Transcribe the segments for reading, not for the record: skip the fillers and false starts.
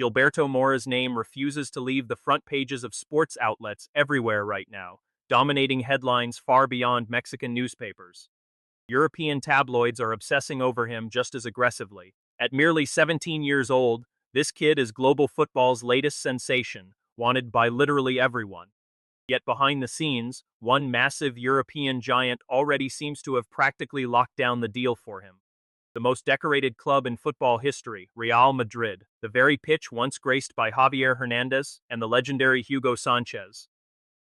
Gilberto Mora's name refuses to leave the front pages of sports outlets everywhere right now, dominating headlines far beyond Mexican newspapers. European tabloids are obsessing over him just as aggressively. At merely 17 years old, this kid is global football's latest sensation, wanted by literally everyone. Yet behind the scenes, one massive European giant already seems to have practically locked down the deal for him. The most decorated club in football history, Real Madrid, the very pitch once graced by Javier Hernandez and the legendary Hugo Sanchez.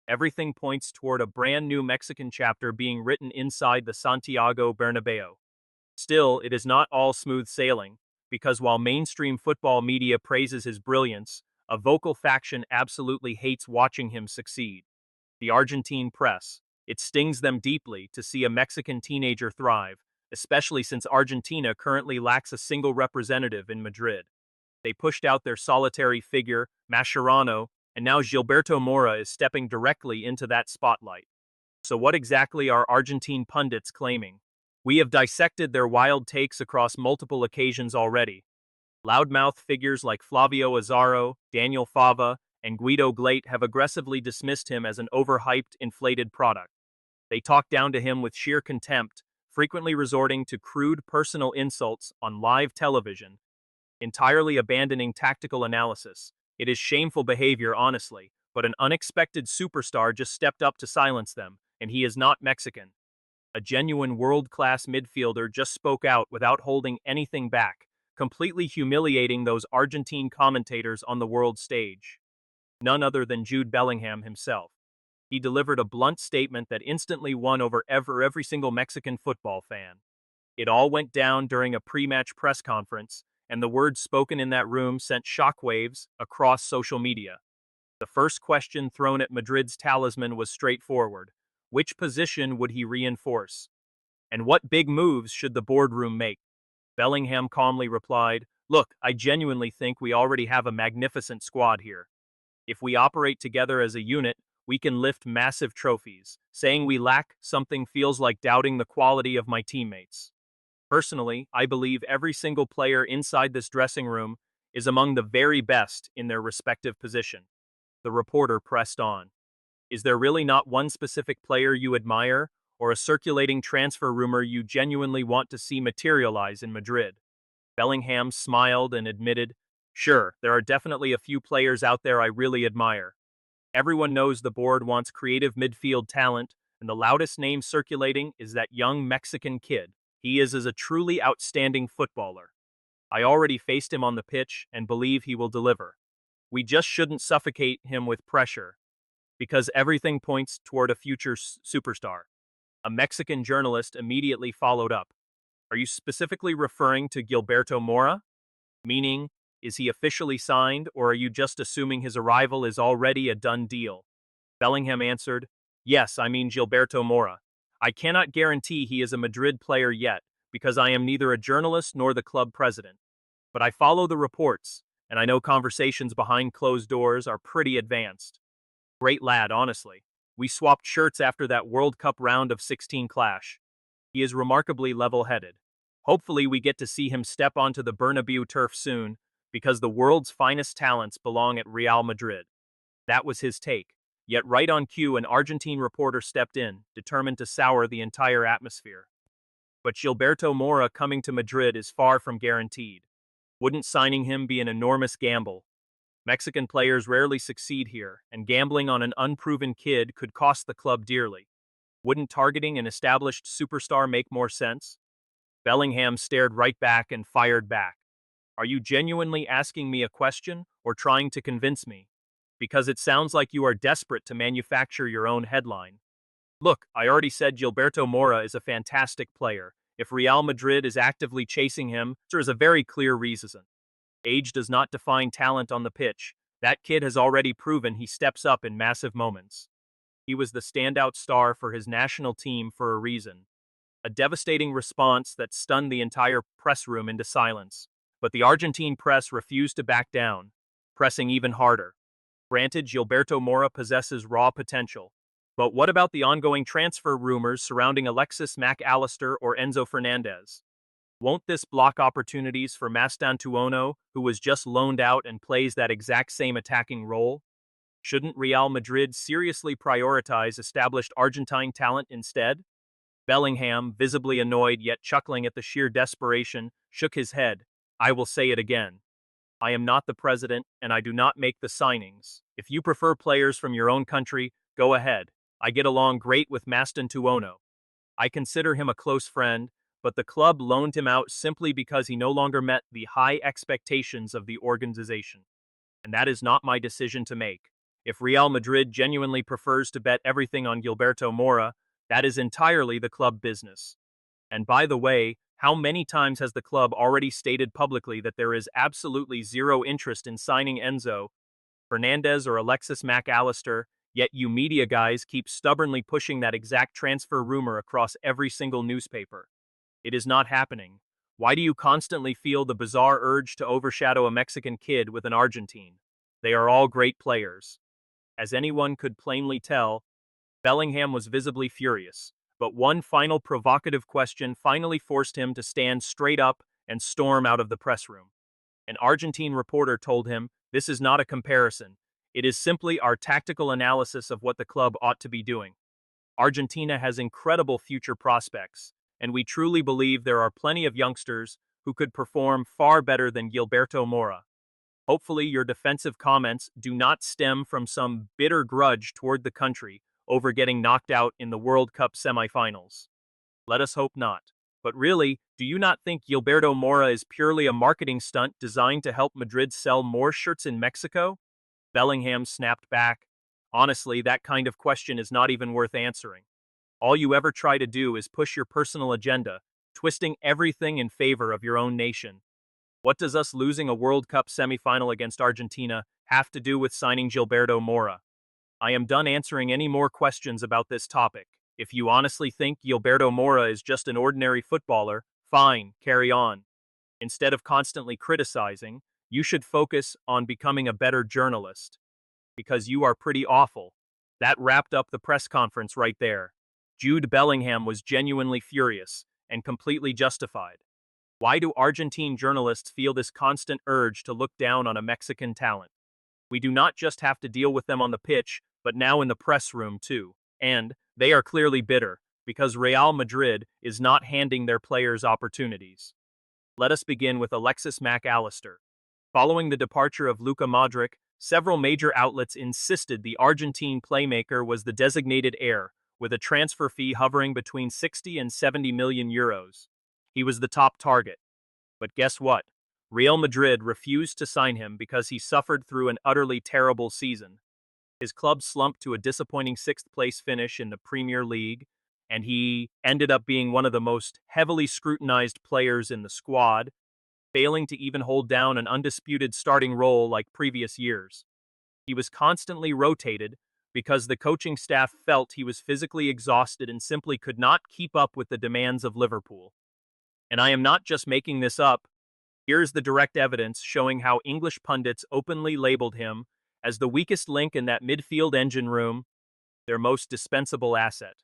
Everything points toward a brand new Mexican chapter being written inside the Santiago Bernabéu. Still, it is not all smooth sailing, because while mainstream football media praises his brilliance, a vocal faction absolutely hates watching him succeed. The Argentine press. It stings them deeply to see a Mexican teenager thrive, especially since Argentina currently lacks a single representative in Madrid. They pushed out their solitary figure, Mascherano, and now Gilberto Mora is stepping directly into that spotlight. So what exactly are Argentine pundits claiming? We have dissected their wild takes across multiple occasions already. Loudmouth figures like Flavio Azaro, Daniel Fava, and Guido Glate have aggressively dismissed him as an overhyped, inflated product. They talk down to him with sheer contempt, frequently resorting to crude personal insults on live television, entirely abandoning tactical analysis. It is shameful behavior, honestly, but an unexpected superstar just stepped up to silence them, and he is not Mexican. A genuine world-class midfielder just spoke out without holding anything back, completely humiliating those Argentine commentators on the world stage. None other than Jude Bellingham himself. He delivered a blunt statement that instantly won over every single Mexican football fan. It all went down during a pre-match press conference, and the words spoken in that room sent shockwaves across social media. The first question thrown at Madrid's talisman was straightforward. Which position would he reinforce? And what big moves should the boardroom make? Bellingham calmly replied, "Look, I genuinely think we already have a magnificent squad here. If we operate together as a unit, we can lift massive trophies. Saying we lack something feels like doubting the quality of my teammates. Personally, I believe every single player inside this dressing room is among the very best in their respective position." The reporter pressed on. "Is there really not one specific player you admire, or a circulating transfer rumor you genuinely want to see materialize in Madrid?" Bellingham smiled and admitted, "Sure, there are definitely a few players out there I really admire. Everyone knows the board wants creative midfield talent, and the loudest name circulating is that young Mexican kid. He is a truly outstanding footballer. I already faced him on the pitch and believe he will deliver. We just shouldn't suffocate him with pressure, because everything points toward a future superstar." A Mexican journalist immediately followed up. "Are you specifically referring to Gilberto Mora? Meaning, is he officially signed, or are you just assuming his arrival is already a done deal?" Bellingham answered, "Yes, I mean Gilberto Mora. I cannot guarantee he is a Madrid player yet, because I am neither a journalist nor the club president. But I follow the reports, and I know conversations behind closed doors are pretty advanced. Great lad, honestly. We swapped shirts after that World Cup round of 16 clash. He is remarkably level-headed. Hopefully we get to see him step onto the Bernabéu turf soon, because the world's finest talents belong at Real Madrid." That was his take. Yet right on cue, an Argentine reporter stepped in, determined to sour the entire atmosphere. But Gilberto Mora coming to Madrid is far from guaranteed. Wouldn't signing him be an enormous gamble? Mexican players rarely succeed here, and gambling on an unproven kid could cost the club dearly. Wouldn't targeting an established superstar make more sense? Bellingham stared right back and fired back. "Are you genuinely asking me a question, or trying to convince me? Because it sounds like you are desperate to manufacture your own headline. Look, I already said Gilberto Mora is a fantastic player. If Real Madrid is actively chasing him, there is a very clear reason. Age does not define talent on the pitch. That kid has already proven he steps up in massive moments. He was the standout star for his national team for a reason." A devastating response that stunned the entire press room into silence. But the Argentine press refused to back down, pressing even harder. Granted, Gilberto Mora possesses raw potential. But what about the ongoing transfer rumors surrounding Alexis Mac Allister or Enzo Fernández? Won't this block opportunities for Mastantuono, who was just loaned out and plays that exact same attacking role? Shouldn't Real Madrid seriously prioritize established Argentine talent instead? Bellingham, visibly annoyed yet chuckling at the sheer desperation, shook his head. I will say it again. I am not the president, and I do not make the signings. If you prefer players from your own country, go ahead. I get along great with Mastantuono. I consider him a close friend, but the club loaned him out simply because he no longer met the high expectations of the organization. And that is not my decision to make. If Real Madrid genuinely prefers to bet everything on Gilberto Mora, that is entirely the club business. And by the way, how many times has the club already stated publicly that there is absolutely zero interest in signing Enzo Fernández or Alexis Mac Allister, yet you media guys keep stubbornly pushing that exact transfer rumor across every single newspaper? It is not happening. Why do you constantly feel the bizarre urge to overshadow a Mexican kid with an Argentine? They are all great players. As anyone could plainly tell, Bellingham was visibly furious, but one final provocative question finally forced him to stand straight up and storm out of the press room. An Argentine reporter told him, "This is not a comparison. It is simply our tactical analysis of what the club ought to be doing. Argentina has incredible future prospects, and we truly believe there are plenty of youngsters who could perform far better than Gilberto Mora. Hopefully your defensive comments do not stem from some bitter grudge toward the country over getting knocked out in the World Cup semifinals. Let us hope not. But really, do you not think Gilberto Mora is purely a marketing stunt designed to help Madrid sell more shirts in Mexico?" Bellingham snapped back. "Honestly, that kind of question is not even worth answering. All you ever try to do is push your personal agenda, twisting everything in favor of your own nation. What does us losing a World Cup semifinal against Argentina have to do with signing Gilberto Mora? I am done answering any more questions about this topic. If you honestly think Gilberto Mora is just an ordinary footballer, fine, carry on. Instead of constantly criticizing, you should focus on becoming a better journalist. Because you are pretty awful." That wrapped up the press conference right there. Jude Bellingham was genuinely furious, and completely justified. Why do Argentine journalists feel this constant urge to look down on a Mexican talent? We do not just have to deal with them on the pitch, but now in the press room too. And they are clearly bitter, because Real Madrid is not handing their players opportunities. Let us begin with Alexis Mac Allister. Following the departure of Luka Modric, several major outlets insisted the Argentine playmaker was the designated heir, with a transfer fee hovering between 60 and 70 million euros. He was the top target. But guess what? Real Madrid refused to sign him because he suffered through an utterly terrible season. His club slumped to a disappointing sixth-place finish in the Premier League, and he ended up being one of the most heavily scrutinized players in the squad, failing to even hold down an undisputed starting role like previous years. He was constantly rotated because the coaching staff felt he was physically exhausted and simply could not keep up with the demands of Liverpool. And I am not just making this up. Here's the direct evidence showing how English pundits openly labeled him as the weakest link in that midfield engine room, their most dispensable asset.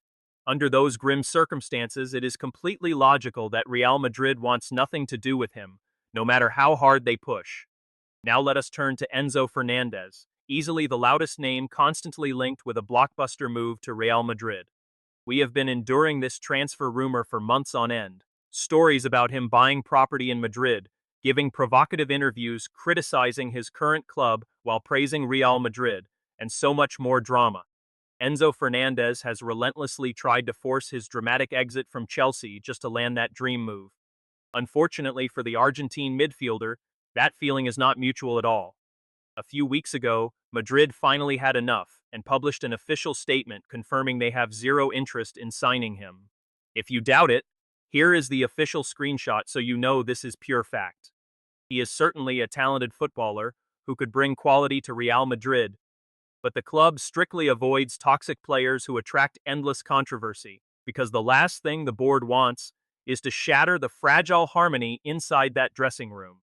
Under those grim circumstances, it is completely logical that Real Madrid wants nothing to do with him, no matter how hard they push. Now let us turn to Enzo Fernández, easily the loudest name constantly linked with a blockbuster move to Real Madrid. We have been enduring this transfer rumor for months on end. Stories about him buying property in Madrid, giving provocative interviews criticizing his current club while praising Real Madrid, and so much more drama. Enzo Fernández has relentlessly tried to force his dramatic exit from Chelsea just to land that dream move. Unfortunately for the Argentine midfielder, that feeling is not mutual at all. A few weeks ago, Madrid finally had enough and published an official statement confirming they have zero interest in signing him. If you doubt it, here is the official screenshot so you know this is pure fact. He is certainly a talented footballer who could bring quality to Real Madrid, but the club strictly avoids toxic players who attract endless controversy, because the last thing the board wants is to shatter the fragile harmony inside that dressing room.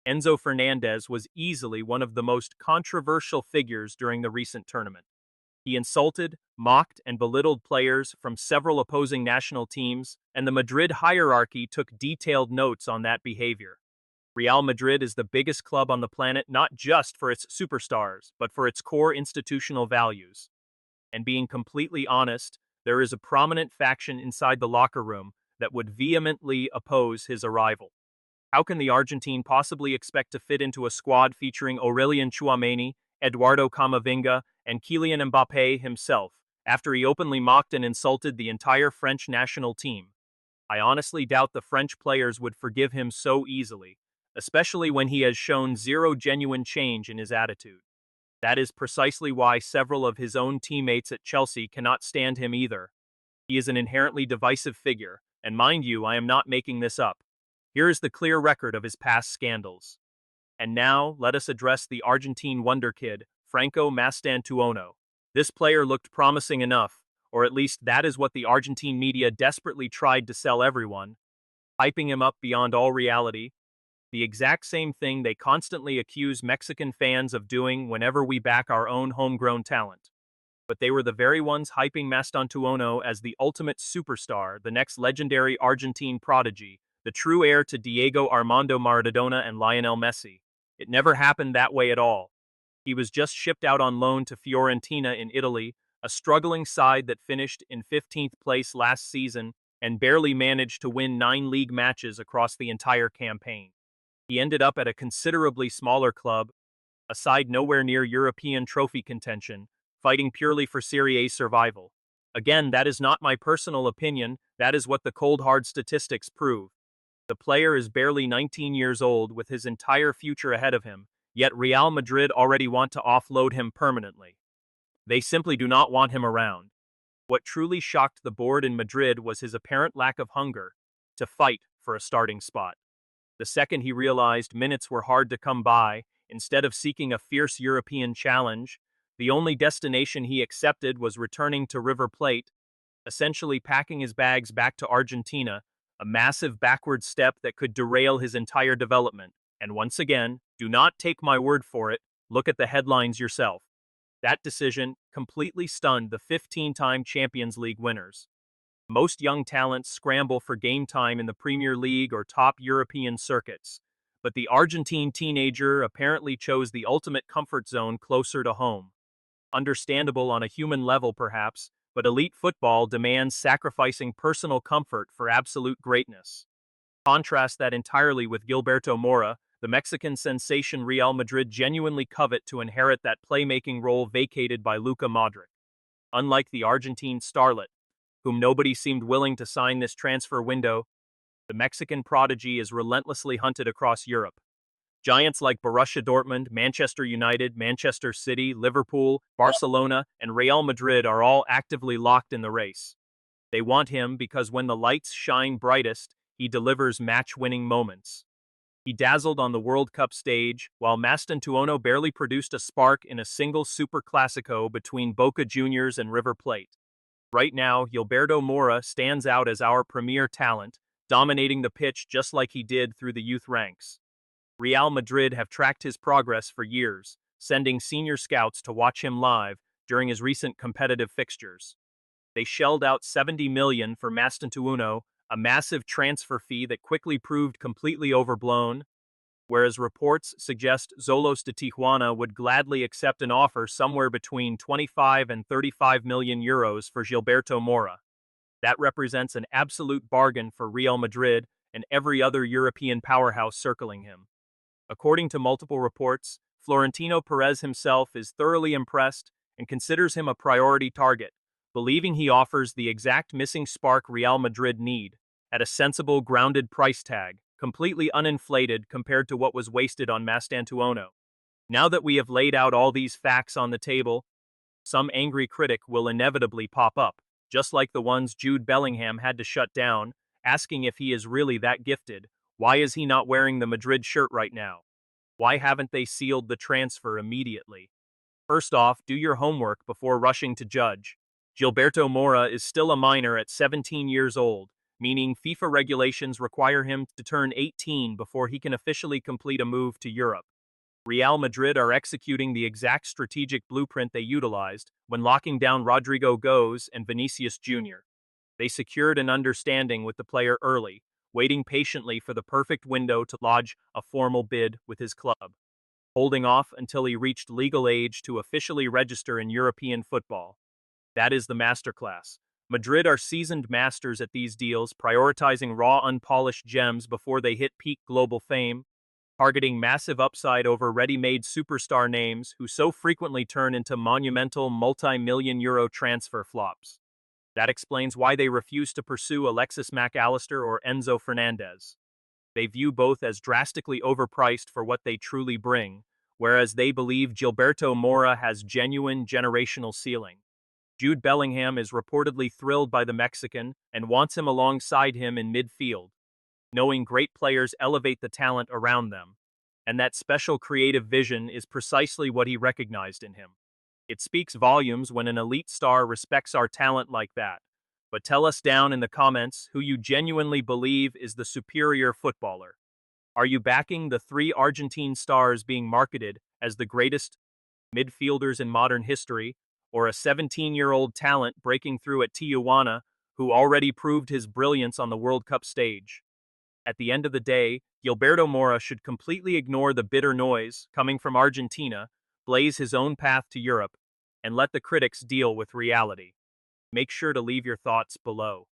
Enzo Fernández was easily one of the most controversial figures during the recent tournament. He insulted, mocked, and belittled players from several opposing national teams, and the Madrid hierarchy took detailed notes on that behavior. Real Madrid is the biggest club on the planet not just for its superstars, but for its core institutional values. And being completely honest, there is a prominent faction inside the locker room that would vehemently oppose his arrival. How can the Argentine possibly expect to fit into a squad featuring Aurelien Tchouameni, Eduardo Camavinga, and Kylian Mbappé himself, after he openly mocked and insulted the entire French national team? I honestly doubt the French players would forgive him so easily, especially when he has shown zero genuine change in his attitude. That is precisely why several of his own teammates at Chelsea cannot stand him either. He is an inherently divisive figure, and mind you, I am not making this up. Here is the clear record of his past scandals. And now, let us address the Argentine wonderkid, Franco Mastantuono. This player looked promising enough, or at least that is what the Argentine media desperately tried to sell everyone, hyping him up beyond all reality, the exact same thing they constantly accuse Mexican fans of doing whenever we back our own homegrown talent. But they were the very ones hyping Mastantuono as the ultimate superstar, the next legendary Argentine prodigy, the true heir to Diego Armando Maradona and Lionel Messi. It never happened that way at all. He was just shipped out on loan to Fiorentina in Italy, a struggling side that finished in 15th place last season and barely managed to win 9 league matches across the entire campaign. He ended up at a considerably smaller club, a side nowhere near European trophy contention, fighting purely for Serie A survival. Again, that is not my personal opinion, that is what the cold hard statistics prove. The player is barely 19 years old with his entire future ahead of him, yet Real Madrid already want to offload him permanently. They simply do not want him around. What truly shocked the board in Madrid was his apparent lack of hunger to fight for a starting spot. The second he realized minutes were hard to come by, instead of seeking a fierce European challenge, the only destination he accepted was returning to River Plate, essentially packing his bags back to Argentina, a massive backward step that could derail his entire development. And once again, do not take my word for it, look at the headlines yourself. That decision completely stunned the 15-time Champions League winners. Most young talents scramble for game time in the Premier League or top European circuits, but the Argentine teenager apparently chose the ultimate comfort zone closer to home. Understandable on a human level perhaps, but elite football demands sacrificing personal comfort for absolute greatness. Contrast that entirely with Gilberto Mora, the Mexican sensation Real Madrid genuinely covet to inherit that playmaking role vacated by Luka Modric. Unlike the Argentine starlet, whom nobody seemed willing to sign this transfer window, the Mexican prodigy is relentlessly hunted across Europe. Giants like Borussia Dortmund, Manchester United, Manchester City, Liverpool, Barcelona, and Real Madrid are all actively locked in the race. They want him because when the lights shine brightest, he delivers match-winning moments. He dazzled on the World Cup stage, while Mastantuono barely produced a spark in a single Super Clasico between Boca Juniors and River Plate. Right now, Gilberto Mora stands out as our premier talent, dominating the pitch just like he did through the youth ranks. Real Madrid have tracked his progress for years, sending senior scouts to watch him live during his recent competitive fixtures. They shelled out $70 million for Mastantuono, a massive transfer fee that quickly proved completely overblown, whereas reports suggest Xolos de Tijuana would gladly accept an offer somewhere between 25 and 35 million euros for Gilberto Mora. That represents an absolute bargain for Real Madrid and every other European powerhouse circling him. According to multiple reports, Florentino Perez himself is thoroughly impressed and considers him a priority target, believing he offers the exact missing spark Real Madrid need, at a sensible, grounded price tag, completely uninflated compared to what was wasted on Mastantuono. Now that we have laid out all these facts on the table, some angry critic will inevitably pop up, just like the ones Jude Bellingham had to shut down, asking if he is really that gifted. Why is he not wearing the Madrid shirt right now? Why haven't they sealed the transfer immediately? First off, do your homework before rushing to judge. Gilberto Mora is still a minor at 17 years old, meaning FIFA regulations require him to turn 18 before he can officially complete a move to Europe. Real Madrid are executing the exact strategic blueprint they utilized when locking down Rodrigo Goes and Vinicius Jr. They secured an understanding with the player early, waiting patiently for the perfect window to lodge a formal bid with his club, holding off until he reached legal age to officially register in European football. That is the masterclass. Madrid are seasoned masters at these deals, prioritizing raw, unpolished gems before they hit peak global fame, targeting massive upside over ready-made superstar names who so frequently turn into monumental multi-million euro transfer flops. That explains why they refuse to pursue Alexis Mac Allister or Enzo Fernández. They view both as drastically overpriced for what they truly bring, whereas they believe Gilberto Mora has genuine generational ceiling. Jude Bellingham is reportedly thrilled by the Mexican and wants him alongside him in midfield, knowing great players elevate the talent around them, and that special creative vision is precisely what he recognized in him. It speaks volumes when an elite star respects our talent like that. But tell us down in the comments who you genuinely believe is the superior footballer. Are you backing the three Argentine stars being marketed as the greatest midfielders in modern history, or a 17-year-old talent breaking through at Tijuana who already proved his brilliance on the World Cup stage? At the end of the day, Gilberto Mora should completely ignore the bitter noise coming from Argentina, blaze his own path to Europe, and let the critics deal with reality. Make sure to leave your thoughts below.